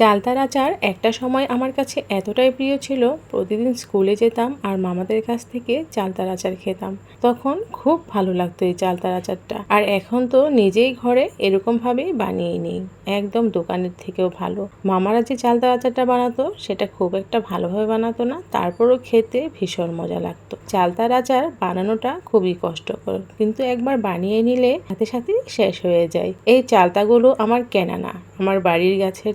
চালতার আচার একটা সময় আমার কাছে এতটাই প্রিয় ছিল, প্রতিদিন স্কুলে যেতাম আর মামাদের কাছ থেকে চালতার আচার খেতাম। তখন খুব ভালো লাগতো এই চালতার আচারটা। আর এখন তো নিজেই ঘরে এরকমভাবেই বানিয়ে নিই, একদম দোকানের থেকেও ভালো। মামারা যে চালতার আচারটা বানাতো সেটা খুব একটা ভালোভাবে বানাতো না, তারপরও খেতে ভীষণ মজা লাগতো। চালতার আচার বানানোটা খুবই কষ্টকর, কিন্তু একবার বানিয়ে নিলে সাথে সাথে শেষ হয়ে যায়। এই চালতাগুলো আমার কেনা না, আমার বাড়ির গাছের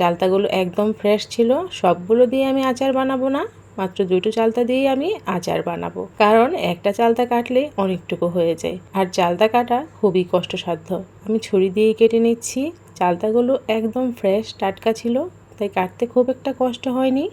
চালতাগুলো একদম ফ্রেশ ছিল। সবগুলো দিয়ে আমি আচার বানাবো না, মাত্র দুটো চালতা দিয়েই আমি আচার বানাবো, কারণ একটা চালতা কাটলে অনেকটুকু হয়ে যায় আর চালতা কাটা খুবই কষ্টসাধ্য। আমি ছুরি দিয়ে কেটে নিচ্ছি। চালতাগুলো একদম ফ্রেশ টাটকা ছিল, তাই কাটতে খুব একটা কষ্ট হয়নি।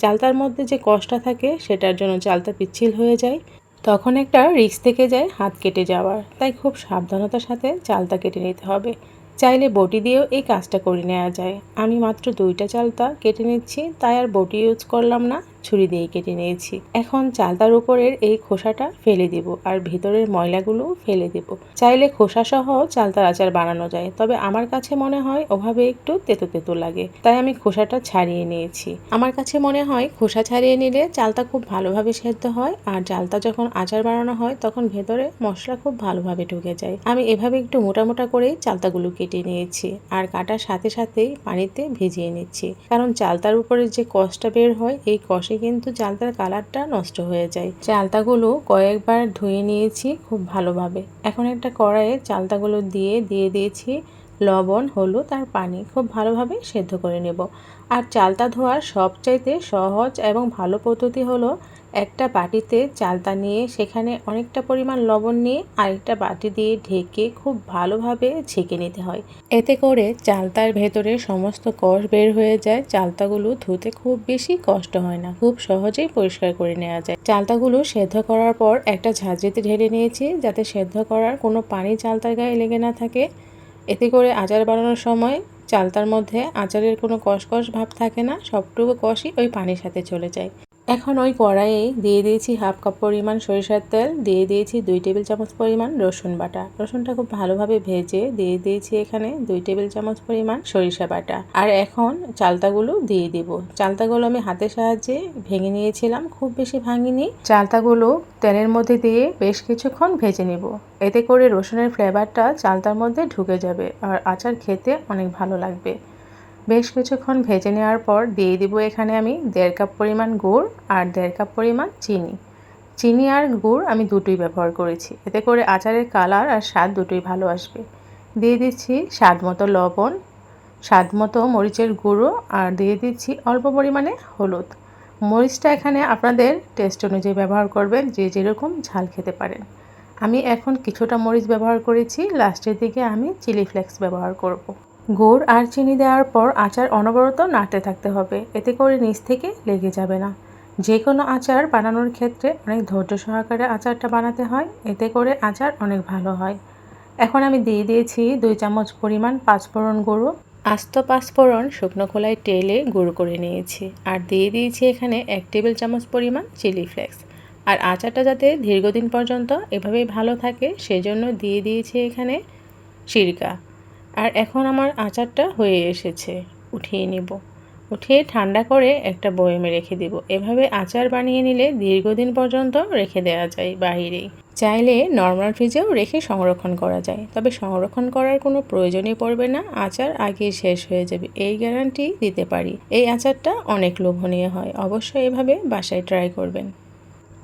চালতার মধ্যে যে কষ্টটা থাকে সেটার জন্য চালতা পিচ্ছিল হয়ে যায়, তখন একটা রিস্ক থেকে যায় হাত কেটে যাওয়ার। তাই খুব সাবধানতার সাথে চালতা কেটে নিতে হবে। চাইলে বটি দিয়েও এই কাজটা করে নেওয়া যায়। আমি মাত্র দুইটা চালতা কেটে নিচ্ছি, তাই আর বটি ইউজ করলাম না, ছুরি দিয়ে কেটে নিয়েছি। এখন চালতার উপরের এই খোসাটা ফেলে দিব আর ভিতরের ময়লাগুলো ফেলে দিব। চাইলে খোসা সহ চালতার আচার বানানো যায়, তবে আমার কাছে মনে হয় ওভাবে একটু তেতো তেতো লাগে, তাই আমি খোসাটা ছাড়িয়ে নিয়েছি। আমার কাছে মনে হয় খোসা ছাড়িয়ে নিলে চালতা খুব ভালোভাবে সেদ্ধ হয়, আর চালতা যখন আচার বানানো হয় তখন ভেতরে মশলা খুব ভালোভাবে ঢুকে যায়। আমি এভাবে একটু মোটা মোটা করেই চালতাগুলো কেটে নিয়েছি আর কাটার সাথে সাথেই পানিতে ভিজিয়ে নিচ্ছি, কারণ চালতার উপরে যে কষটা বের হয় এই কষে কিন্তু চালতার কালারটা নষ্ট হয়ে যায়। চালতাগুলো কয়েকবার ধুয়ে নিয়েছি খুব ভালোভাবে। এখন একটা কড়াইয়ে চালতাগুলো দিয়ে দিয়েছি লবণ, হলুদ আর পানি। খুব ভালোভাবে সেদ্ধ করে নেব। আর চালতা ধোয়ার সবচাইতে সহজ এবং ভালো পদ্ধতি হলো একটা বাটিতে চালতা নিয়ে সেখানে অনেকটা পরিমাণ লবণ নিয়ে আরেকটা বাটি দিয়ে ঢেকে খুব ভালোভাবে ছেঁকে নিতে হয়। এতে করে চালতার ভেতরে সমস্ত কষ বের হয়ে যায়। চালতাগুলো ধুতে খুব বেশি কষ্ট হয় না, খুব সহজেই পরিষ্কার করে নেওয়া যায়। চালতাগুলো সেদ্ধ করার পর একটা ঝাঁঝরিতে ঢেলে নিয়েছি, যাতে সেদ্ধ করার কোনো পানি চালতার গায়ে লেগে না থাকে। এতে করে আচার বানানোর সময় চালতার মধ্যে আচারের কোনো কষকষ ভাব থাকে না, সবটুকু কষই ওই পানির সাথে চলে যায়। এখন ওই কড়াইয়ে দিয়ে দিয়েছি হাফ কাপ পরিমাণ সরিষার তেল, দিয়ে দিয়েছি 2 টেবিল চামচ পরিমাণ রসুন বাটা। রসুনটা খুব ভালোভাবে ভেজে দিয়ে দিয়েছি এখানে 2 টেবিল চামচ পরিমাণ সরিষা বাটা। আর এখন চালতাগুলো দিয়ে দিব। চালতাগুলো আমি হাতের সাহায্যে ভেঙে নিয়েছিলাম, খুব বেশি ভাঙিনি। চালতাগুলো তেলের মধ্যে দিয়ে বেশ কিছুক্ষণ ভেজে নেব। এতে করে রসুনের ফ্লেভারটা চালতার মধ্যে ঢুকে যাবে আর আচার খেতে অনেক ভালো লাগবে। বেশ কিছুক্ষণ ভেজে নেওয়ার পর দিয়ে দিব এখানে আমি 1.5 কাপ পরিমাণ গুড় আর 1.5 কাপ পরিমাণ চিনি। চিনি আর গুড় আমি দুটোই ব্যবহার করেছি, এতে করে আচারের কালার আর স্বাদ দুটোই ভালো আসবে। দিয়ে দিচ্ছি স্বাদ মতো লবণ, স্বাদ মতো মরিচের গুঁড়ো আর দিয়ে দিচ্ছি অল্প পরিমাণে হলুদ। মরিচটা এখানে আপনাদের টেস্ট অনুযায়ী ব্যবহার করবেন, যে যেরকম ঝাল খেতে পারেন। আমি এখন কিছুটা মরিচ ব্যবহার করেছি, লাস্টের দিকে আমি চিলি ফ্লেক্স ব্যবহার করব। গুড় আর চিনি দেওয়ার পর আচার অনবরত নাড়তে থাকতে হবে, এতে করে নিচ থেকে লেগে যাবে না। যে কোনো আচার বানানোর ক্ষেত্রে অনেক ধৈর্য সহকারে আচারটা বানাতে হয়, এতে করে আচার অনেক ভালো হয়। এখন আমি দিয়ে দিয়েছি 2 চামচ পরিমাণ পাঁচফোড়ন গুঁড়ো। আস্ত পাঁচফোড়ন শুকনো খোলায় তেলে গুঁড়ো করে নিয়েছি। আর দিয়ে দিয়েছি এখানে 1 টেবিল চামচ পরিমাণ চিলি ফ্লেক্স। আর আচারটা যাতে দীর্ঘদিন পর্যন্ত এভাবেই ভালো থাকে সেজন্য দিয়ে দিয়েছি এখানে সিরকা। আর এখন আমার আচারটা হয়ে এসেছে, উঠিয়ে নেব। উঠিয়ে ঠান্ডা করে একটা বয়মে রেখে দেব। এভাবে আচার বানিয়ে নিলে দীর্ঘদিন পর্যন্ত রেখে দেওয়া যায় বাহিরেই। চাইলে নর্মাল ফ্রিজেও রেখে সংরক্ষণ করা যায়, তবে সংরক্ষণ করার কোনো প্রয়োজনই পড়বে না, আচার আগেই শেষ হয়ে যাবে, এই গ্যারান্টি দিতে পারি। এই আচারটা অনেক লোভনীয় হয়, অবশ্যই এভাবে বাসায় ট্রাই করবেন।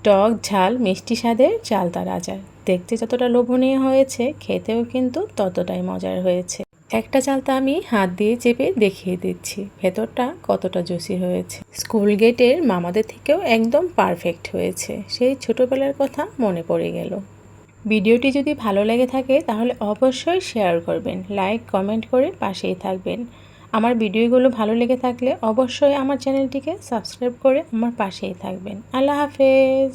টক ঝাল মিষ্টি স্বাদের চালতার আচার দেখতে যতটা লোভনীয় হয়েছে, খেতেও কিন্তু ততটাই মজার হয়েছে। একটা চালতা আমি হাত দিয়ে চেপে দেখিয়ে দিচ্ছি ভেতরটা কতটা জুসি হয়েছে। স্কুল গেটের মামাদের থেকেও একদম পারফেক্ট হয়েছে, সেই ছোটবেলার কথা মনে পড়ে গেল। ভিডিওটি যদি ভালো লেগে থাকে তাহলে অবশ্যই শেয়ার করবেন, লাইক কমেন্ট করে পাশেই থাকবেন। আমার ভিডিওগুলো ভালো লেগে থাকলে অবশ্যই আমার চ্যানেলটিকে সাবস্ক্রাইব করে আমার পাশেই থাকবেন। আল্লাহ হাফেজ।